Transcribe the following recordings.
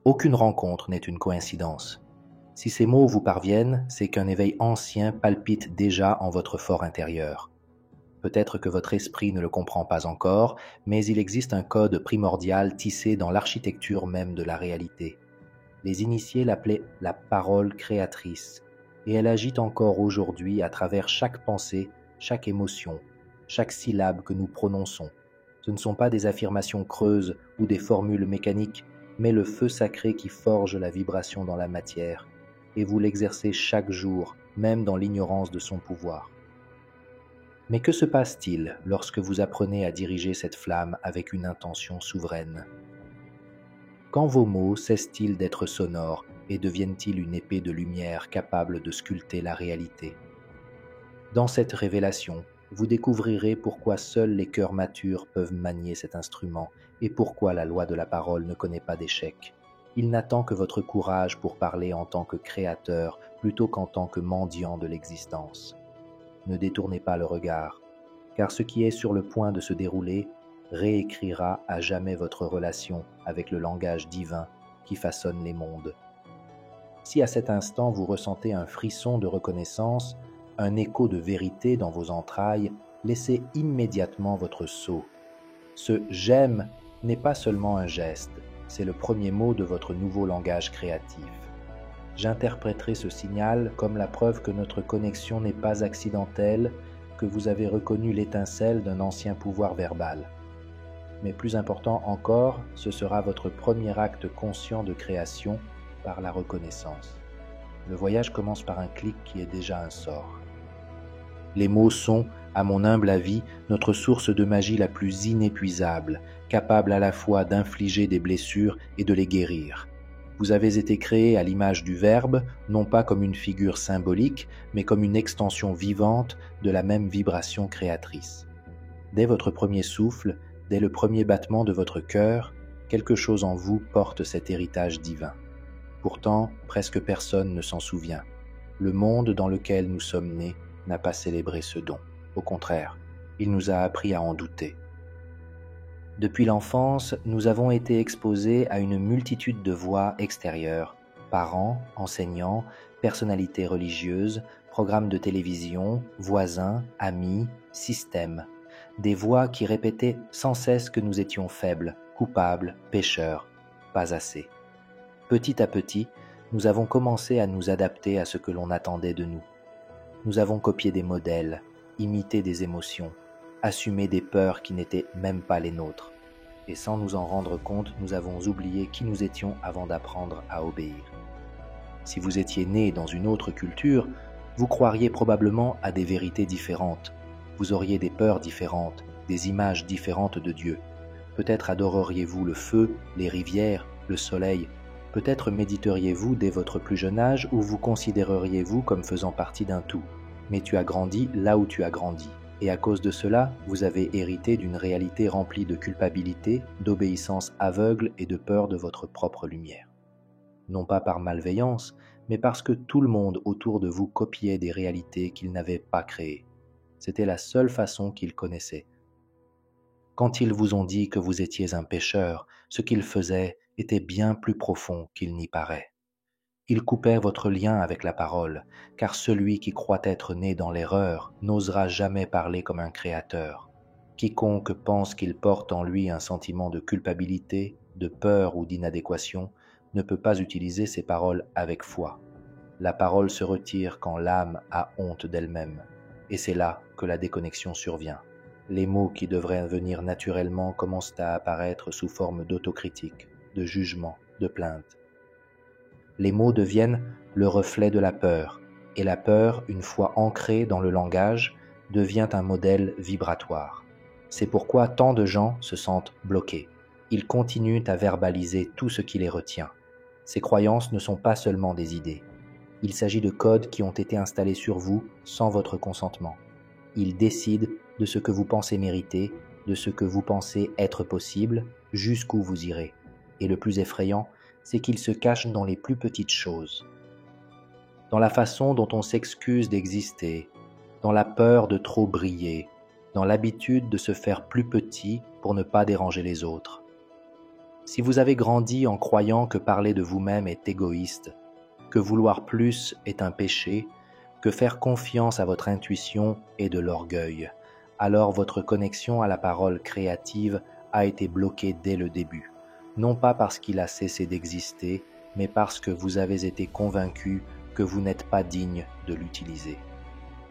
Aucune rencontre n'est une coïncidence. Si ces mots vous parviennent, c'est qu'un éveil ancien palpite déjà en votre fort intérieur. Peut-être que votre esprit ne le comprend pas encore, mais il existe un code primordial tissé dans l'architecture même de la réalité. Les initiés l'appelaient la parole créatrice, et elle agit encore aujourd'hui à travers chaque pensée, chaque émotion, chaque syllabe que nous prononçons. Ce ne sont pas des affirmations creuses ou des formules mécaniques, mais le feu sacré qui forge la vibration dans la matière, et vous l'exercez chaque jour, même dans l'ignorance de son pouvoir. Mais que se passe-t-il lorsque vous apprenez à diriger cette flamme avec une intention souveraine ? Quand vos mots cessent-ils d'être sonores et deviennent-ils une épée de lumière capable de sculpter la réalité ? Dans cette révélation, vous découvrirez pourquoi seuls les cœurs matures peuvent manier cet instrument et pourquoi la loi de la parole ne connaît pas d'échec. Il n'attend que votre courage pour parler en tant que créateur plutôt qu'en tant que mendiant de l'existence. Ne détournez pas le regard, car ce qui est sur le point de se dérouler réécrira à jamais votre relation avec le langage divin qui façonne les mondes. Si à cet instant vous ressentez un frisson de reconnaissance, un écho de vérité dans vos entrailles, laissez immédiatement votre sceau. Ce « j'aime » n'est pas seulement un geste, c'est le premier mot de votre nouveau langage créatif. J'interpréterai ce signal comme la preuve que notre connexion n'est pas accidentelle, que vous avez reconnu l'étincelle d'un ancien pouvoir verbal. Mais plus important encore, ce sera votre premier acte conscient de création par la reconnaissance. Le voyage commence par un clic qui est déjà un sort. Les mots sont, à mon humble avis, notre source de magie la plus inépuisable, capable à la fois d'infliger des blessures et de les guérir. Vous avez été créé à l'image du Verbe, non pas comme une figure symbolique, mais comme une extension vivante de la même vibration créatrice. Dès votre premier souffle, dès le premier battement de votre cœur, quelque chose en vous porte cet héritage divin. Pourtant, presque personne ne s'en souvient. Le monde dans lequel nous sommes nés n'a pas célébré ce don. Au contraire, il nous a appris à en douter. Depuis l'enfance, nous avons été exposés à une multitude de voix extérieures, parents, enseignants, personnalités religieuses, programmes de télévision, voisins, amis, systèmes. Des voix qui répétaient sans cesse que nous étions faibles, coupables, pécheurs, pas assez. Petit à petit, nous avons commencé à nous adapter à ce que l'on attendait de nous. Nous avons copié des modèles, imité des émotions, assumé des peurs qui n'étaient même pas les nôtres. Et sans nous en rendre compte, nous avons oublié qui nous étions avant d'apprendre à obéir. Si vous étiez né dans une autre culture, vous croiriez probablement à des vérités différentes. Vous auriez des peurs différentes, des images différentes de Dieu. Peut-être adoreriez-vous le feu, les rivières, le soleil. Peut-être méditeriez-vous dès votre plus jeune âge ou vous considéreriez-vous comme faisant partie d'un tout. Mais tu as grandi là où tu as grandi. Et à cause de cela, vous avez hérité d'une réalité remplie de culpabilité, d'obéissance aveugle et de peur de votre propre lumière. Non pas par malveillance, mais parce que tout le monde autour de vous copiait des réalités qu'il n'avait pas créées. C'était la seule façon qu'ils connaissaient. Quand ils vous ont dit que vous étiez un pécheur, ce qu'ils faisaient était bien plus profond qu'il n'y paraît. Ils coupaient votre lien avec la parole, car celui qui croit être né dans l'erreur n'osera jamais parler comme un créateur. Quiconque pense qu'il porte en lui un sentiment de culpabilité, de peur ou d'inadéquation ne peut pas utiliser ces paroles avec foi. La parole se retire quand l'âme a honte d'elle-même, et c'est là que la déconnexion survient. Les mots qui devraient venir naturellement commencent à apparaître sous forme d'autocritique, de jugement, de plainte. Les mots deviennent le reflet de la peur, et la peur, une fois ancrée dans le langage, devient un modèle vibratoire. C'est pourquoi tant de gens se sentent bloqués. Ils continuent à verbaliser tout ce qui les retient. Ces croyances ne sont pas seulement des idées. Il s'agit de codes qui ont été installés sur vous sans votre consentement. Ils décident de ce que vous pensez mériter, de ce que vous pensez être possible, jusqu'où vous irez. Et le plus effrayant, c'est qu'ils se cachent dans les plus petites choses. Dans la façon dont on s'excuse d'exister, dans la peur de trop briller, dans l'habitude de se faire plus petit pour ne pas déranger les autres. Si vous avez grandi en croyant que parler de vous-même est égoïste, que vouloir plus est un péché, que faire confiance à votre intuition est de l'orgueil, alors votre connexion à la parole créative a été bloquée dès le début, non pas parce qu'il a cessé d'exister, mais parce que vous avez été convaincu que vous n'êtes pas digne de l'utiliser.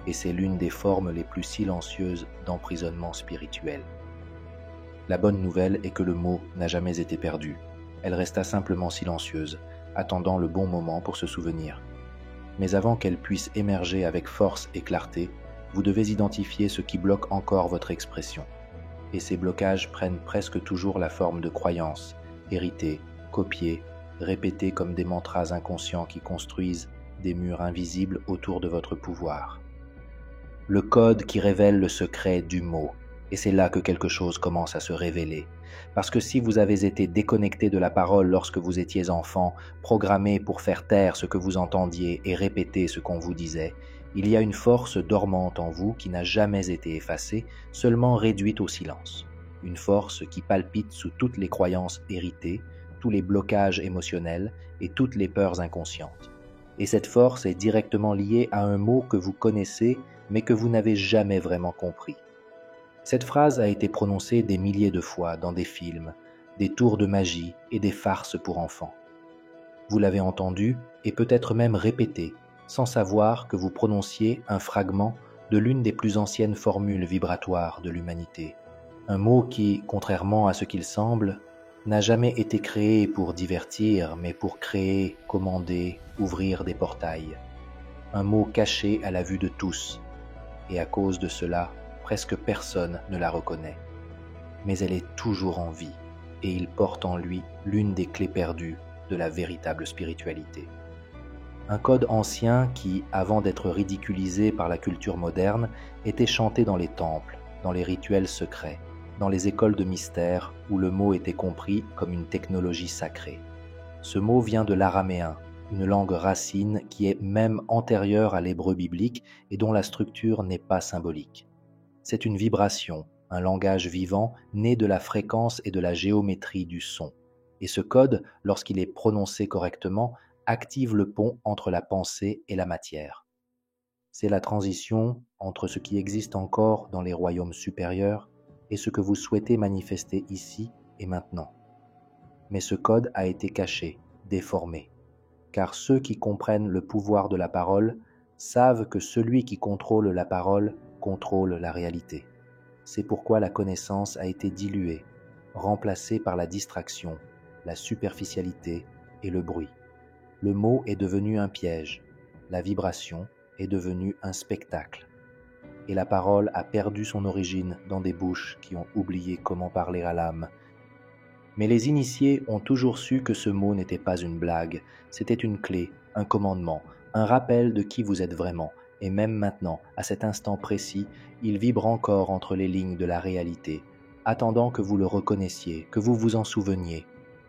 Et c'est l'une des formes les plus silencieuses d'emprisonnement spirituel. La bonne nouvelle est que le mot n'a jamais été perdu. Elle resta simplement silencieuse, attendant le bon moment pour se souvenir. Mais avant qu'elle puisse émerger avec force et clarté, vous devez identifier ce qui bloque encore votre expression. Et ces blocages prennent presque toujours la forme de croyances, héritées, copiées, répétées comme des mantras inconscients qui construisent des murs invisibles autour de votre pouvoir. Le code qui révèle le secret du mot, et c'est là que quelque chose commence à se révéler. Parce que si vous avez été déconnecté de la parole lorsque vous étiez enfant, programmé pour faire taire ce que vous entendiez et répéter ce qu'on vous disait, il y a une force dormante en vous qui n'a jamais été effacée, seulement réduite au silence. Une force qui palpite sous toutes les croyances héritées, tous les blocages émotionnels et toutes les peurs inconscientes. Et cette force est directement liée à un mot que vous connaissez mais que vous n'avez jamais vraiment compris. Cette phrase a été prononcée des milliers de fois dans des films, des tours de magie et des farces pour enfants. Vous l'avez entendue et peut-être même répétée, sans savoir que vous prononciez un fragment de l'une des plus anciennes formules vibratoires de l'humanité. Un mot qui, contrairement à ce qu'il semble, n'a jamais été créé pour divertir, mais pour créer, commander, ouvrir des portails. Un mot caché à la vue de tous, et à cause de cela, presque personne ne la reconnaît. Mais elle est toujours en vie, et il porte en lui l'une des clés perdues de la véritable spiritualité. Un code ancien qui, avant d'être ridiculisé par la culture moderne, était chanté dans les temples, dans les rituels secrets, dans les écoles de mystère où le mot était compris comme une technologie sacrée. Ce mot vient de l'araméen, une langue racine qui est même antérieure à l'hébreu biblique et dont la structure n'est pas symbolique. C'est une vibration, un langage vivant né de la fréquence et de la géométrie du son. Et ce code, lorsqu'il est prononcé correctement, active le pont entre la pensée et la matière. C'est la transition entre ce qui existe encore dans les royaumes supérieurs et ce que vous souhaitez manifester ici et maintenant. Mais ce code a été caché, déformé, car ceux qui comprennent le pouvoir de la parole savent que celui qui contrôle la parole contrôle la réalité. C'est pourquoi la connaissance a été diluée, remplacée par la distraction, la superficialité et le bruit. Le mot est devenu un piège, la vibration est devenue un spectacle, et la parole a perdu son origine dans des bouches qui ont oublié comment parler à l'âme. Mais les initiés ont toujours su que ce mot n'était pas une blague, c'était une clé, un commandement, un rappel de qui vous êtes vraiment, et même maintenant, à cet instant précis, il vibre encore entre les lignes de la réalité, attendant que vous le reconnaissiez, que vous vous en souveniez.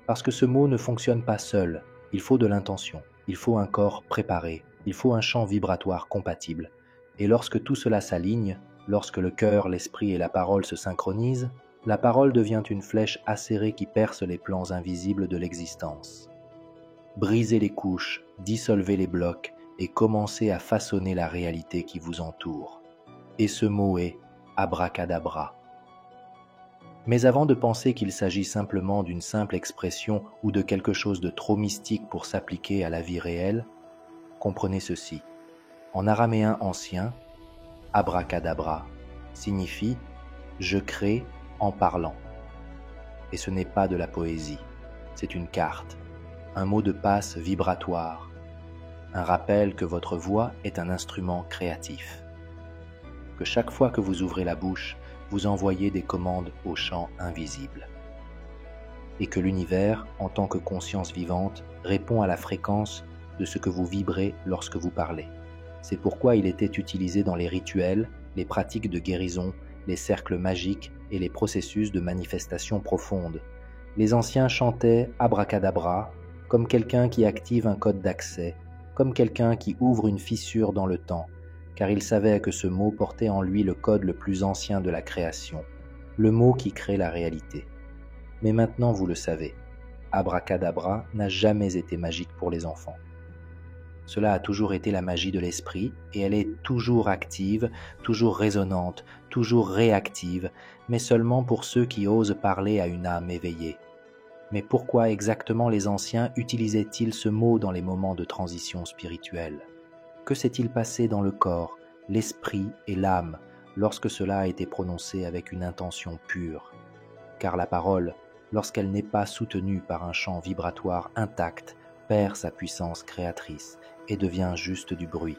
Parce que ce mot ne fonctionne pas seul, il faut de l'intention, il faut un corps préparé, il faut un champ vibratoire compatible. Et lorsque tout cela s'aligne, lorsque le cœur, l'esprit et la parole se synchronisent, la parole devient une flèche acérée qui perce les plans invisibles de l'existence. Brisez les couches, dissolvez les blocs et commencez à façonner la réalité qui vous entoure. Et ce mot est abracadabra. Mais avant de penser qu'il s'agit simplement d'une simple expression ou de quelque chose de trop mystique pour s'appliquer à la vie réelle, comprenez ceci. En araméen ancien, abracadabra signifie « je crée en parlant ». Et ce n'est pas de la poésie, c'est une carte, un mot de passe vibratoire, un rappel que votre voix est un instrument créatif. Que chaque fois que vous ouvrez la bouche, vous envoyez des commandes au champ invisible. Et que l'univers, en tant que conscience vivante, répond à la fréquence de ce que vous vibrez lorsque vous parlez. C'est pourquoi il était utilisé dans les rituels, les pratiques de guérison, les cercles magiques et les processus de manifestation profonde. Les anciens chantaient abracadabra comme quelqu'un qui active un code d'accès, comme quelqu'un qui ouvre une fissure dans le temps, car ils savaient que ce mot portait en lui le code le plus ancien de la création, le mot qui crée la réalité. Mais maintenant vous le savez, abracadabra n'a jamais été magique pour les enfants. Cela a toujours été la magie de l'esprit et elle est toujours active, toujours résonante, toujours réactive, mais seulement pour ceux qui osent parler à une âme éveillée. Mais pourquoi exactement les anciens utilisaient-ils ce mot dans les moments de transition spirituelle? Que s'est-il passé dans le corps, l'esprit et l'âme lorsque cela a été prononcé avec une intention pure? Car la parole, lorsqu'elle n'est pas soutenue par un champ vibratoire intact, perd sa puissance créatrice et devient juste du bruit.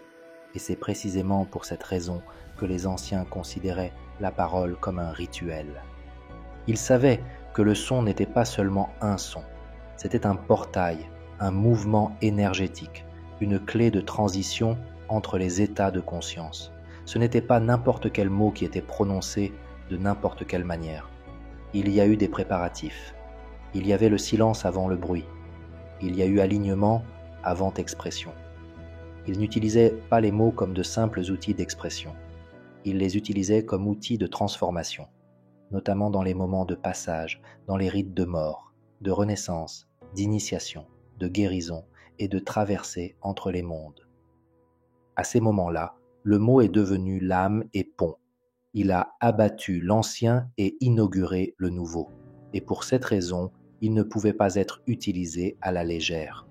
Et c'est précisément pour cette raison que les anciens considéraient la parole comme un rituel. Ils savaient que le son n'était pas seulement un son, c'était un portail, un mouvement énergétique, une clé de transition entre les états de conscience. Ce n'était pas n'importe quel mot qui était prononcé de n'importe quelle manière. Il y a eu des préparatifs. Il y avait le silence avant le bruit. Il y a eu alignement avant expression. Ils n'utilisaient pas les mots comme de simples outils d'expression. Ils les utilisaient comme outils de transformation, notamment dans les moments de passage, dans les rites de mort, de renaissance, d'initiation, de guérison et de traversée entre les mondes. À ces moments-là, le mot est devenu lame et pont. Il a abattu l'ancien et inauguré le nouveau. Et pour cette raison, il ne pouvait pas être utilisé à la légère.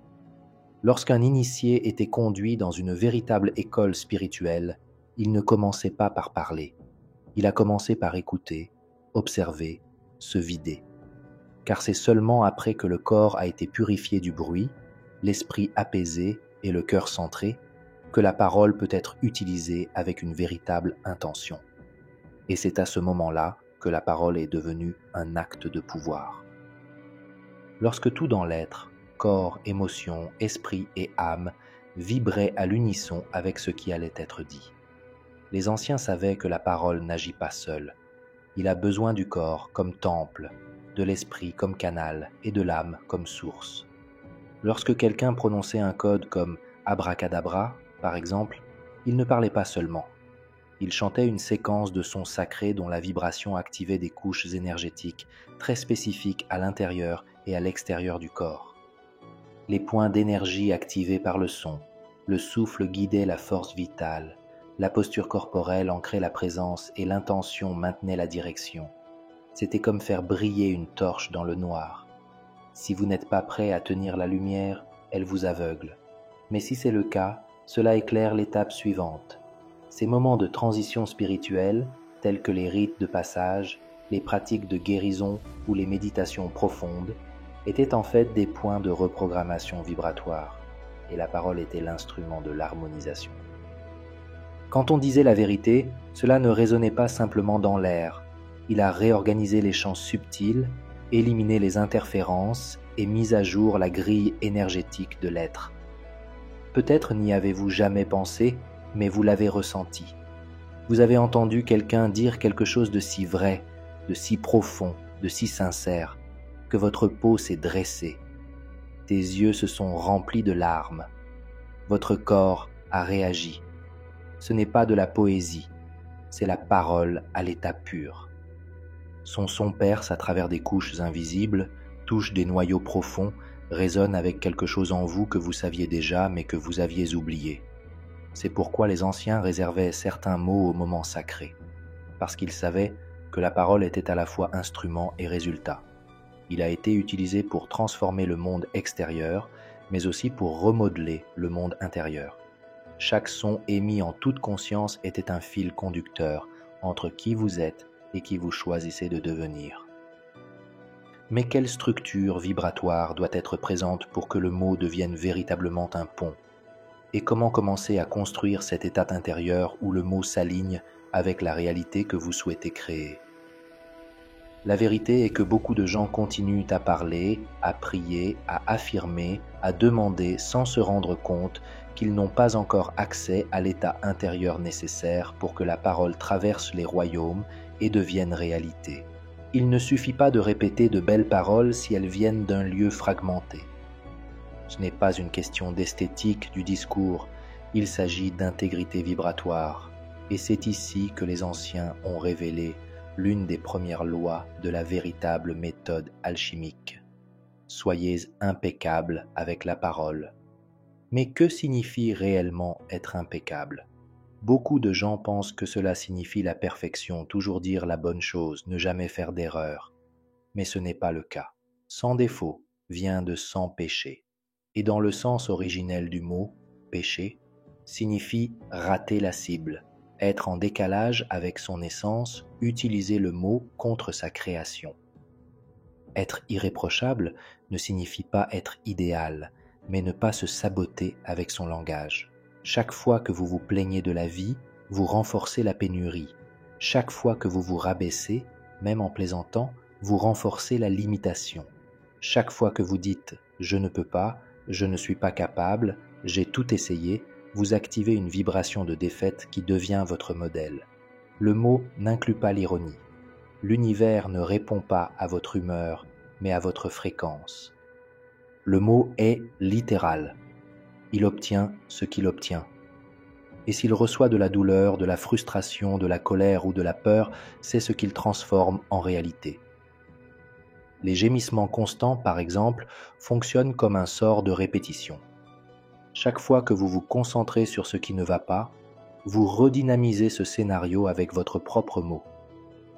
Lorsqu'un initié était conduit dans une véritable école spirituelle, il ne commençait pas par parler. Il a commencé par écouter, observer, se vider. Car c'est seulement après que le corps a été purifié du bruit, l'esprit apaisé et le cœur centré, que la parole peut être utilisée avec une véritable intention. Et c'est à ce moment-là que la parole est devenue un acte de pouvoir. Lorsque tout dans l'être, corps, émotions, esprit et âme, vibrait à l'unisson avec ce qui allait être dit. Les anciens savaient que la parole n'agit pas seule. Il a besoin du corps comme temple, de l'esprit comme canal et de l'âme comme source. Lorsque quelqu'un prononçait un code comme abracadabra, par exemple, il ne parlait pas seulement. Il chantait une séquence de sons sacrés dont la vibration activait des couches énergétiques très spécifiques à l'intérieur et à l'extérieur du corps. Les points d'énergie activés par le son, le souffle guidait la force vitale, la posture corporelle ancrait la présence et l'intention maintenait la direction. C'était comme faire briller une torche dans le noir. Si vous n'êtes pas prêt à tenir la lumière, elle vous aveugle. Mais si c'est le cas, cela éclaire l'étape suivante. Ces moments de transition spirituelle, tels que les rites de passage, les pratiques de guérison ou les méditations profondes, étaient en fait des points de reprogrammation vibratoire, et la parole était l'instrument de l'harmonisation. Quand on disait la vérité, cela ne résonnait pas simplement dans l'air. Il a réorganisé les champs subtils, éliminé les interférences et mis à jour la grille énergétique de l'être. Peut-être n'y avez-vous jamais pensé, mais vous l'avez ressenti. Vous avez entendu quelqu'un dire quelque chose de si vrai, de si profond, de si sincère, que votre peau s'est dressée. Tes yeux se sont remplis de larmes. Votre corps a réagi. Ce n'est pas de la poésie, c'est la parole à l'état pur. Son son perce à travers des couches invisibles, touche des noyaux profonds, résonne avec quelque chose en vous que vous saviez déjà mais que vous aviez oublié. C'est pourquoi les anciens réservaient certains mots aux moments sacrés, parce qu'ils savaient que la parole était à la fois instrument et résultat. Il a été utilisé pour transformer le monde extérieur, mais aussi pour remodeler le monde intérieur. Chaque son émis en toute conscience était un fil conducteur entre qui vous êtes et qui vous choisissez de devenir. Mais quelle structure vibratoire doit être présente pour que le mot devienne véritablement un pont? Et comment commencer à construire cet état intérieur où le mot s'aligne avec la réalité que vous souhaitez créer? La vérité est que beaucoup de gens continuent à parler, à prier, à affirmer, à demander sans se rendre compte qu'ils n'ont pas encore accès à l'état intérieur nécessaire pour que la parole traverse les royaumes et devienne réalité. Il ne suffit pas de répéter de belles paroles si elles viennent d'un lieu fragmenté. Ce n'est pas une question d'esthétique du discours, il s'agit d'intégrité vibratoire, et c'est ici que les anciens ont révélé l'une des premières lois de la véritable méthode alchimique. soyez impeccable avec la parole. Mais que signifie réellement être impeccable? Beaucoup de gens pensent que cela signifie la perfection, toujours dire la bonne chose, ne jamais faire d'erreur. Mais ce n'est pas le cas. Sans défaut vient de sans péché. Et dans le sens originel du mot, péché, signifie rater la cible, être en décalage avec son essence, utiliser le mot contre sa création. Être irréprochable ne signifie pas être idéal, mais ne pas se saboter avec son langage. Chaque fois que vous vous plaignez de la vie, vous renforcez la pénurie. Chaque fois que vous vous rabaissez, même en plaisantant, vous renforcez la limitation. Chaque fois que vous dites « je ne peux pas »,« je ne suis pas capable »,« j'ai tout essayé », vous activez une vibration de défaite qui devient votre modèle. Le mot n'inclut pas l'ironie. L'univers ne répond pas à votre humeur, mais à votre fréquence. Le mot est littéral. Il obtient ce qu'il obtient. Et s'il reçoit de la douleur, de la frustration, de la colère ou de la peur, c'est ce qu'il transforme en réalité. Les gémissements constants, par exemple, fonctionnent comme un sort de répétition. Chaque fois que vous vous concentrez sur ce qui ne va pas, vous redynamisez ce scénario avec votre propre mot.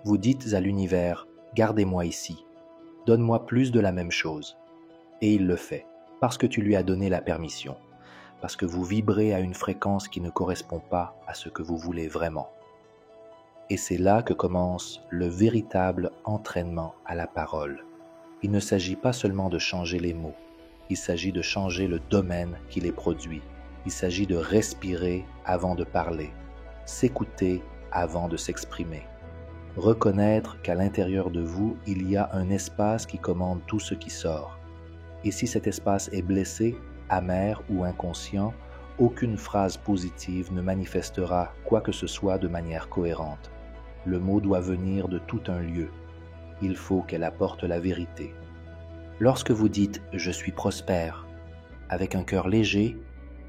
Vous dites à l'univers « Gardez-moi ici, donne-moi plus de la même chose ». Et il le fait, parce que tu lui as donné la permission, parce que vous vibrez à une fréquence qui ne correspond pas à ce que vous voulez vraiment. Et c'est là que commence le véritable entraînement à la parole. Il ne s'agit pas seulement de changer les mots, il s'agit de changer le domaine qui les produit. Il s'agit de respirer avant de parler, s'écouter avant de s'exprimer. Reconnaître qu'à l'intérieur de vous, il y a un espace qui commande tout ce qui sort. Et si cet espace est blessé, amer ou inconscient, aucune phrase positive ne manifestera quoi que ce soit de manière cohérente. Le mot doit venir de tout un lieu. Il faut qu'elle apporte la vérité. Lorsque vous dites « je suis prospère », avec un cœur léger,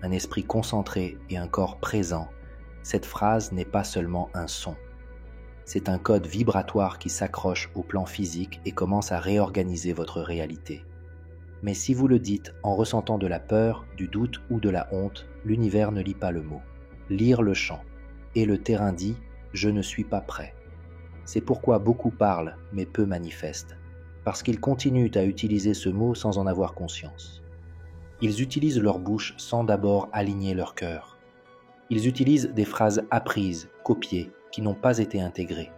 un esprit concentré et un corps présent, cette phrase n'est pas seulement un son. C'est un code vibratoire qui s'accroche au plan physique et commence à réorganiser votre réalité. Mais si vous le dites en ressentant de la peur, du doute ou de la honte, l'univers ne lit pas le mot. Lire le chant. Et le terrain dit « je ne suis pas prêt ». C'est pourquoi beaucoup parlent, mais peu manifestent. Parce qu'ils continuent à utiliser ce mot sans en avoir conscience. Ils utilisent leur bouche sans d'abord aligner leur cœur. Ils utilisent des phrases apprises, copiées, qui n'ont pas été intégrées.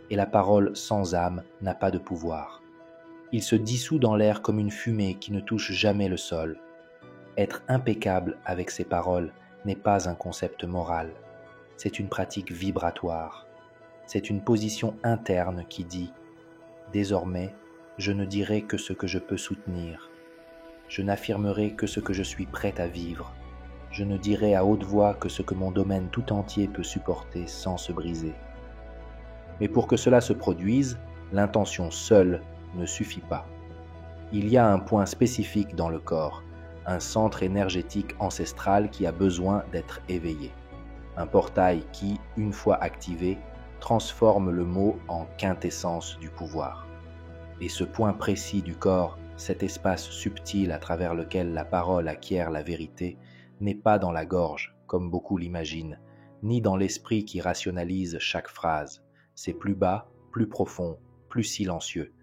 Et la parole sans âme n'a pas de pouvoir. Il se dissout dans l'air comme une fumée qui ne touche jamais le sol. Être impeccable avec ses paroles n'est pas un concept moral. C'est une pratique vibratoire. C'est une position interne qui dit « Désormais, je ne dirai que ce que je peux soutenir. Je n'affirmerai que ce que je suis prête à vivre. Je ne dirai à haute voix que ce que mon domaine tout entier peut supporter sans se briser. » Mais pour que cela se produise, l'intention seule ne suffit pas. Il y a un point spécifique dans le corps, un centre énergétique ancestral qui a besoin d'être éveillé. Un portail qui, une fois activé, transforme le mot en quintessence du pouvoir. Et ce point précis du corps, cet espace subtil à travers lequel la parole acquiert la vérité, n'est pas dans la gorge, comme beaucoup l'imaginent, ni dans l'esprit qui rationalise chaque phrase. C'est plus bas, plus profond, plus silencieux.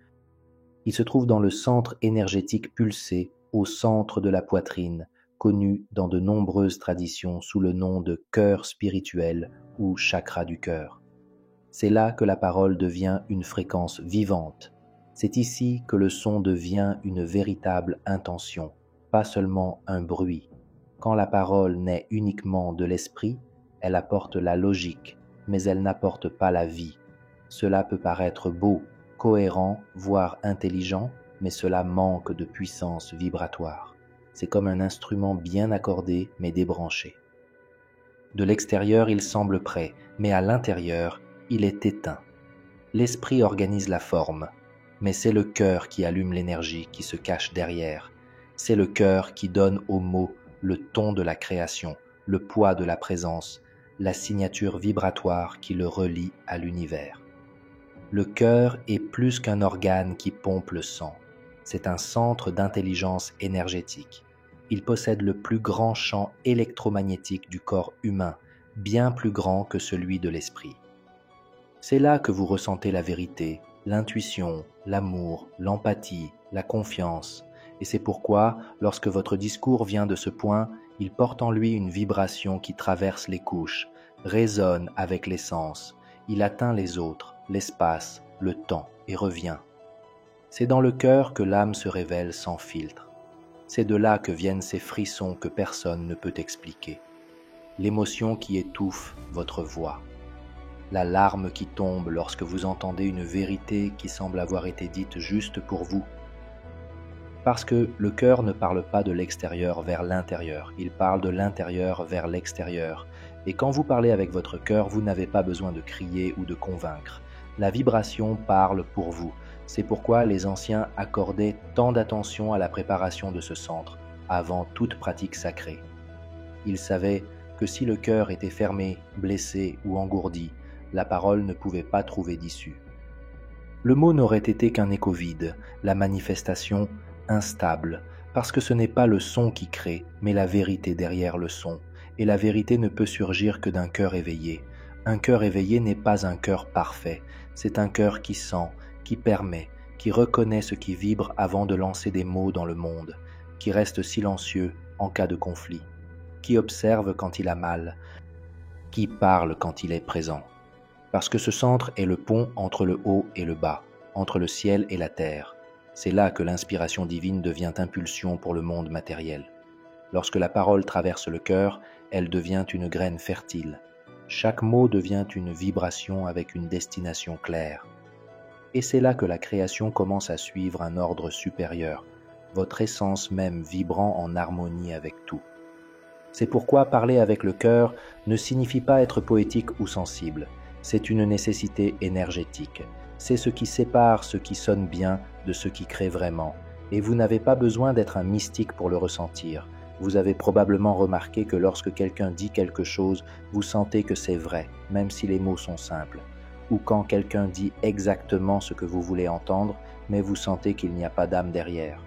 Il se trouve dans le centre énergétique pulsé, au centre de la poitrine, connu dans de nombreuses traditions sous le nom de cœur spirituel ou chakra du cœur. C'est là que la parole devient une fréquence vivante. C'est ici que le son devient une véritable intention, pas seulement un bruit. Quand la parole naît uniquement de l'esprit, elle apporte la logique, mais elle n'apporte pas la vie. Cela peut paraître beau, cohérent, voire intelligent, mais cela manque de puissance vibratoire. C'est comme un instrument bien accordé mais débranché. De l'extérieur, il semble prêt, mais à l'intérieur, il est éteint. L'esprit organise la forme, mais c'est le cœur qui allume l'énergie qui se cache derrière. C'est le cœur qui donne aux mots le ton de la création, le poids de la présence, la signature vibratoire qui le relie à l'univers. Le cœur est plus qu'un organe qui pompe le sang. C'est un centre d'intelligence énergétique. Il possède le plus grand champ électromagnétique du corps humain, bien plus grand que celui de l'esprit. C'est là que vous ressentez la vérité, l'intuition, l'amour, l'empathie, la confiance. Et c'est pourquoi, lorsque votre discours vient de ce point, il porte en lui une vibration qui traverse les couches, résonne avec l'essence. Il atteint les autres, l'espace, le temps et revient. C'est dans le cœur que l'âme se révèle sans filtre. C'est de là que viennent ces frissons que personne ne peut expliquer. L'émotion qui étouffe votre voix. La larme qui tombe lorsque vous entendez une vérité qui semble avoir été dite juste pour vous. Parce que le cœur ne parle pas de l'extérieur vers l'intérieur, il parle de l'intérieur vers l'extérieur. Et quand vous parlez avec votre cœur, vous n'avez pas besoin de crier ou de convaincre. La vibration parle pour vous. C'est pourquoi les anciens accordaient tant d'attention à la préparation de ce centre, avant toute pratique sacrée. Ils savaient que si le cœur était fermé, blessé ou engourdi, la parole ne pouvait pas trouver d'issue. Le mot n'aurait été qu'un écho vide, la manifestation instable, parce que ce n'est pas le son qui crée, mais la vérité derrière le son, et la vérité ne peut surgir que d'un cœur éveillé. Un cœur éveillé n'est pas un cœur parfait, c'est un cœur qui sent, qui permet, qui reconnaît ce qui vibre avant de lancer des mots dans le monde, qui reste silencieux en cas de conflit, qui observe quand il a mal, qui parle quand il est présent. Parce que ce centre est le pont entre le haut et le bas, entre le ciel et la terre. C'est là que l'inspiration divine devient impulsion pour le monde matériel. Lorsque la parole traverse le cœur, elle devient une graine fertile. Chaque mot devient une vibration avec une destination claire. Et c'est là que la création commence à suivre un ordre supérieur, votre essence même vibrant en harmonie avec tout. C'est pourquoi parler avec le cœur ne signifie pas être poétique ou sensible. C'est une nécessité énergétique. C'est ce qui sépare ce qui sonne bien de ce qui crée vraiment. Et vous n'avez pas besoin d'être un mystique pour le ressentir. Vous avez probablement remarqué que lorsque quelqu'un dit quelque chose, vous sentez que c'est vrai, même si les mots sont simples. Ou quand quelqu'un dit exactement ce que vous voulez entendre, mais vous sentez qu'il n'y a pas d'âme derrière.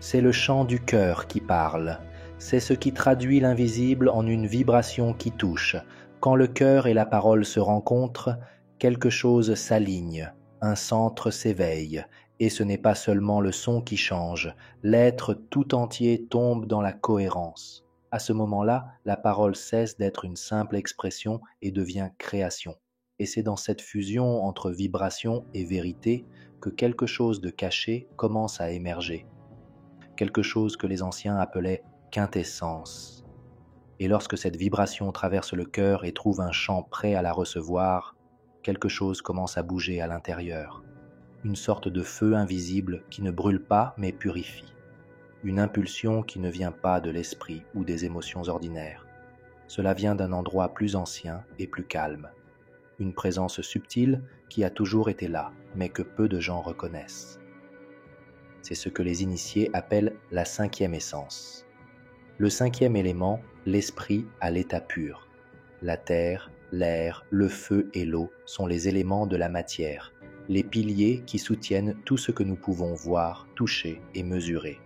C'est le chant du cœur qui parle. C'est ce qui traduit l'invisible en une vibration qui touche. Quand le cœur et la parole se rencontrent, quelque chose s'aligne, un centre s'éveille, et ce n'est pas seulement le son qui change, l'être tout entier tombe dans la cohérence. À ce moment-là, la parole cesse d'être une simple expression et devient création. Et c'est dans cette fusion entre vibration et vérité que quelque chose de caché commence à émerger. Quelque chose que les anciens appelaient quintessence. Et lorsque cette vibration traverse le cœur et trouve un champ prêt à la recevoir, quelque chose commence à bouger à l'intérieur. Une sorte de feu invisible qui ne brûle pas mais purifie. Une impulsion qui ne vient pas de l'esprit ou des émotions ordinaires. Cela vient d'un endroit plus ancien et plus calme. Une présence subtile qui a toujours été là, mais que peu de gens reconnaissent. C'est ce que les initiés appellent la cinquième essence. Le cinquième élément, l'esprit à l'état pur. La terre, l'air, le feu et l'eau sont les éléments de la matière, les piliers qui soutiennent tout ce que nous pouvons voir, toucher et mesurer.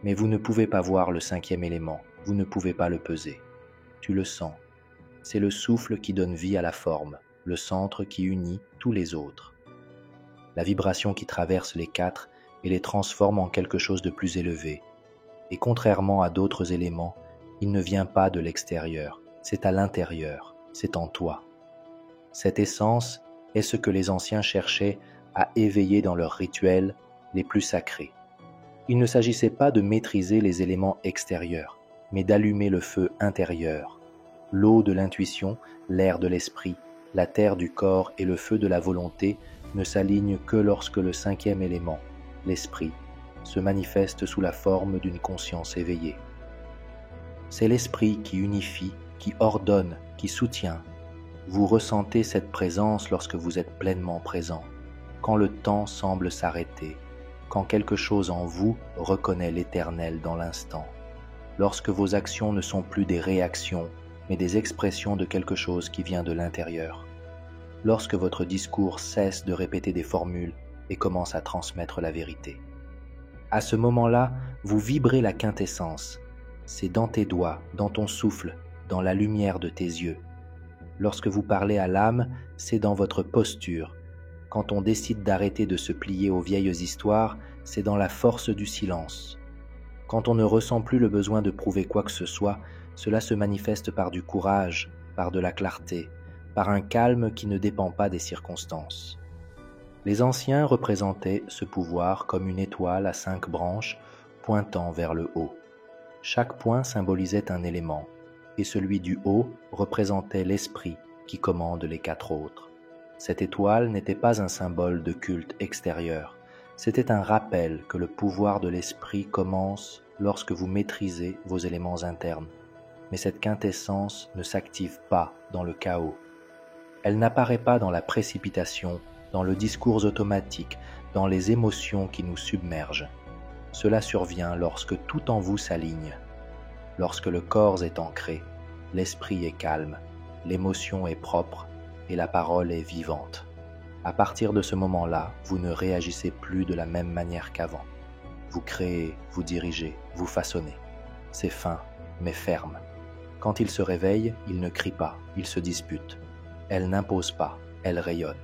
Mais vous ne pouvez pas voir le cinquième élément, vous ne pouvez pas le peser. Tu le sens. C'est le souffle qui donne vie à la forme, le centre qui unit tous les autres. La vibration qui traverse les quatre et les transforme en quelque chose de plus élevé. Et contrairement à d'autres éléments, il ne vient pas de l'extérieur, c'est à l'intérieur, c'est en toi. Cette essence est ce que les anciens cherchaient à éveiller dans leurs rituels les plus sacrés. Il ne s'agissait pas de maîtriser les éléments extérieurs, mais d'allumer le feu intérieur. L'eau de l'intuition, l'air de l'esprit, la terre du corps et le feu de la volonté ne s'alignent que lorsque le cinquième élément, l'esprit, se manifeste sous la forme d'une conscience éveillée. C'est l'esprit qui unifie, qui ordonne, qui soutient. Vous ressentez cette présence lorsque vous êtes pleinement présent, quand le temps semble s'arrêter, quand quelque chose en vous reconnaît l'éternel dans l'instant, lorsque vos actions ne sont plus des réactions, mais des expressions de quelque chose qui vient de l'intérieur, lorsque votre discours cesse de répéter des formules et commence à transmettre la vérité. À ce moment-là, vous vibrez la quintessence. C'est dans tes doigts, dans ton souffle, dans la lumière de tes yeux. Lorsque vous parlez à l'âme, c'est dans votre posture. Quand on décide d'arrêter de se plier aux vieilles histoires, c'est dans la force du silence. Quand on ne ressent plus le besoin de prouver quoi que ce soit, cela se manifeste par du courage, par de la clarté, par un calme qui ne dépend pas des circonstances. Les anciens représentaient ce pouvoir comme une étoile à 5 branches pointant vers le haut. Chaque point symbolisait un élément, et celui du haut représentait l'esprit qui commande les 4 autres. Cette étoile n'était pas un symbole de culte extérieur, c'était un rappel que le pouvoir de l'esprit commence lorsque vous maîtrisez vos éléments internes. Mais cette quintessence ne s'active pas dans le chaos. Elle n'apparaît pas dans la précipitation, dans le discours automatique, dans les émotions qui nous submergent. Cela survient lorsque tout en vous s'aligne. Lorsque le corps est ancré, l'esprit est calme, l'émotion est propre et la parole est vivante. À partir de ce moment-là, vous ne réagissez plus de la même manière qu'avant. Vous créez, vous dirigez, vous façonnez. C'est fin, mais ferme. Quand il se réveille, il ne crie pas, il se dispute. Elle n'impose pas, elle rayonne.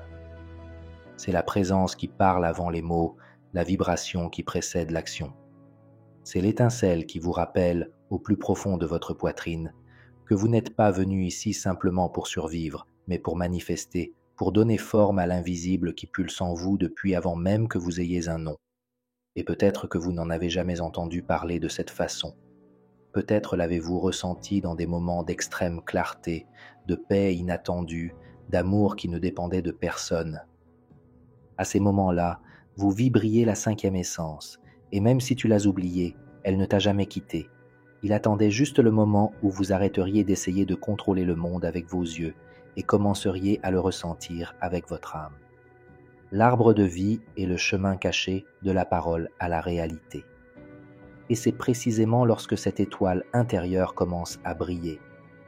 C'est la présence qui parle avant les mots, la vibration qui précède l'action. C'est l'étincelle qui vous rappelle, au plus profond de votre poitrine, que vous n'êtes pas venu ici simplement pour survivre, mais pour manifester, pour donner forme à l'invisible qui pulse en vous depuis avant même que vous ayez un nom. Et peut-être que vous n'en avez jamais entendu parler de cette façon. Peut-être l'avez-vous ressenti dans des moments d'extrême clarté, de paix inattendue, d'amour qui ne dépendait de personne. À ces moments-là, vous vibriez la 5e essence, et même si tu l'as oubliée, elle ne t'a jamais quitté. Il attendait juste le moment où vous arrêteriez d'essayer de contrôler le monde avec vos yeux et commenceriez à le ressentir avec votre âme. L'arbre de vie est le chemin caché de la parole à la réalité. Et c'est précisément lorsque cette étoile intérieure commence à briller,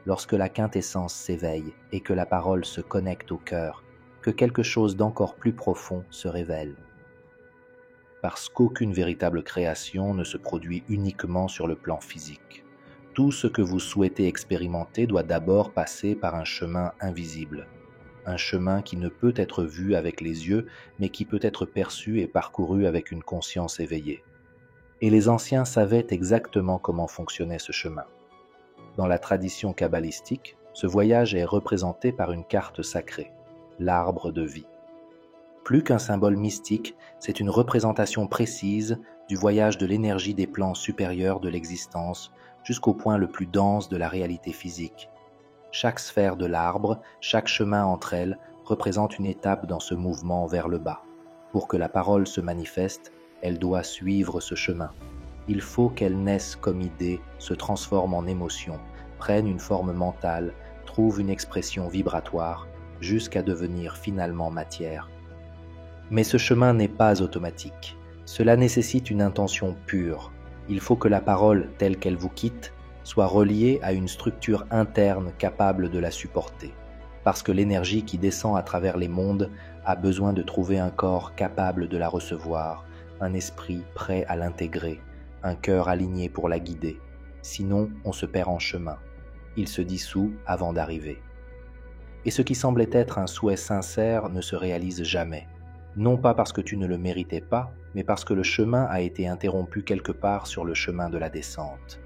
lorsque la quintessence s'éveille et que la parole se connecte au cœur, que quelque chose d'encore plus profond se révèle. Parce qu'aucune véritable création ne se produit uniquement sur le plan physique. Tout ce que vous souhaitez expérimenter doit d'abord passer par un chemin invisible, un chemin qui ne peut être vu avec les yeux, mais qui peut être perçu et parcouru avec une conscience éveillée. Et les anciens savaient exactement comment fonctionnait ce chemin. Dans la tradition kabbalistique, ce voyage est représenté par une carte sacrée, l'arbre de vie. Plus qu'un symbole mystique, c'est une représentation précise du voyage de l'énergie des plans supérieurs de l'existence jusqu'au point le plus dense de la réalité physique. Chaque sphère de l'arbre, chaque chemin entre elles, représente une étape dans ce mouvement vers le bas. Pour que la parole se manifeste, elle doit suivre ce chemin. Il faut qu'elle naisse comme idée, se transforme en émotion, prenne une forme mentale, trouve une expression vibratoire, jusqu'à devenir finalement matière. Mais ce chemin n'est pas automatique. Cela nécessite une intention pure. Il faut que la parole, telle qu'elle vous quitte, soit reliée à une structure interne capable de la supporter. Parce que l'énergie qui descend à travers les mondes a besoin de trouver un corps capable de la recevoir, un esprit prêt à l'intégrer, un cœur aligné pour la guider. Sinon, on se perd en chemin. Il se dissout avant d'arriver. Et ce qui semblait être un souhait sincère ne se réalise jamais. Non pas parce que tu ne le méritais pas, mais parce que le chemin a été interrompu quelque part sur le chemin de la descente.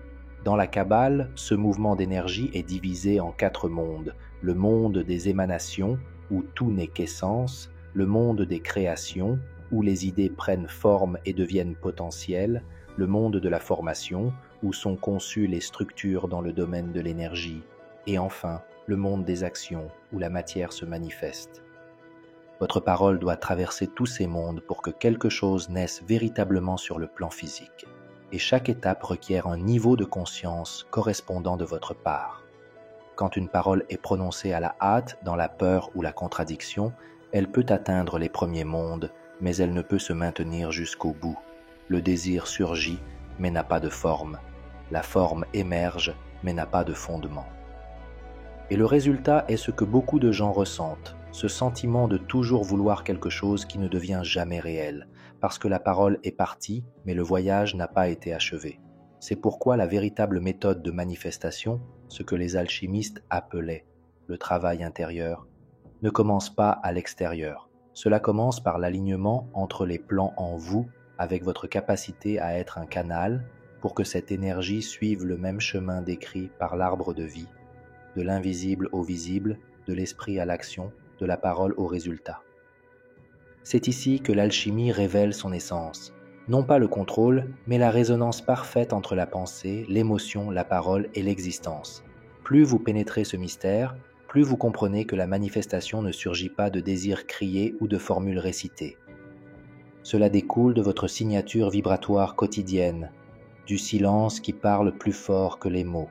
Dans la Kabbale, ce mouvement d'énergie est divisé en 4 mondes. Le monde des émanations, où tout n'est qu'essence, le monde des créations, où les idées prennent forme et deviennent potentielles, le monde de la formation, où sont conçues les structures dans le domaine de l'énergie, et enfin, le monde des actions, où la matière se manifeste. Votre parole doit traverser tous ces mondes pour que quelque chose naisse véritablement sur le plan physique. Et chaque étape requiert un niveau de conscience correspondant de votre part. Quand une parole est prononcée à la hâte, dans la peur ou la contradiction, elle peut atteindre les premiers mondes, mais elle ne peut se maintenir jusqu'au bout. Le désir surgit, mais n'a pas de forme. La forme émerge, mais n'a pas de fondement. Et le résultat est ce que beaucoup de gens ressentent, ce sentiment de toujours vouloir quelque chose qui ne devient jamais réel, parce que la parole est partie, mais le voyage n'a pas été achevé. C'est pourquoi la véritable méthode de manifestation, ce que les alchimistes appelaient le travail intérieur, ne commence pas à l'extérieur. Cela commence par l'alignement entre les plans en vous avec votre capacité à être un canal pour que cette énergie suive le même chemin décrit par l'arbre de vie, de l'invisible au visible, de l'esprit à l'action, de la parole au résultat. C'est ici que l'alchimie révèle son essence, non pas le contrôle, mais la résonance parfaite entre la pensée, l'émotion, la parole et l'existence. Plus vous pénétrez ce mystère, plus vous comprenez que la manifestation ne surgit pas de désirs criés ou de formules récitées. Cela découle de votre signature vibratoire quotidienne, du silence qui parle plus fort que les mots,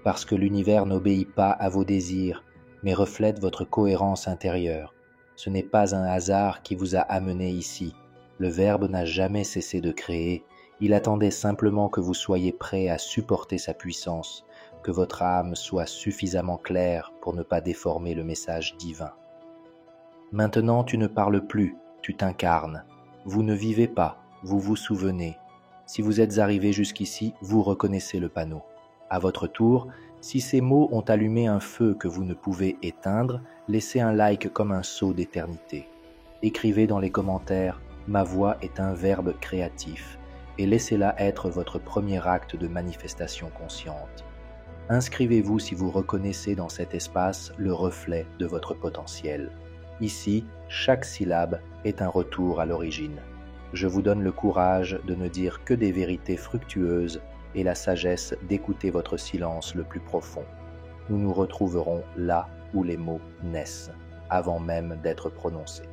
parce que l'univers n'obéit pas à vos désirs, mais reflète votre cohérence intérieure. Ce n'est pas un hasard qui vous a amené ici. Le Verbe n'a jamais cessé de créer. Il attendait simplement que vous soyez prêt à supporter sa puissance, que votre âme soit suffisamment claire pour ne pas déformer le message divin. Maintenant, tu ne parles plus, tu t'incarnes. Vous ne vivez pas, vous vous souvenez. Si vous êtes arrivé jusqu'ici, vous reconnaissez le panneau. À votre tour, si ces mots ont allumé un feu que vous ne pouvez éteindre, laissez un like comme un sceau d'éternité. Écrivez dans les commentaires « Ma voix est un verbe créatif » et laissez-la être votre premier acte de manifestation consciente. Inscrivez-vous si vous reconnaissez dans cet espace le reflet de votre potentiel. Ici, chaque syllabe est un retour à l'origine. Je vous donne le courage de ne dire que des vérités fructueuses et la sagesse d'écouter votre silence le plus profond. Nous nous retrouverons là où les mots naissent, avant même d'être prononcés.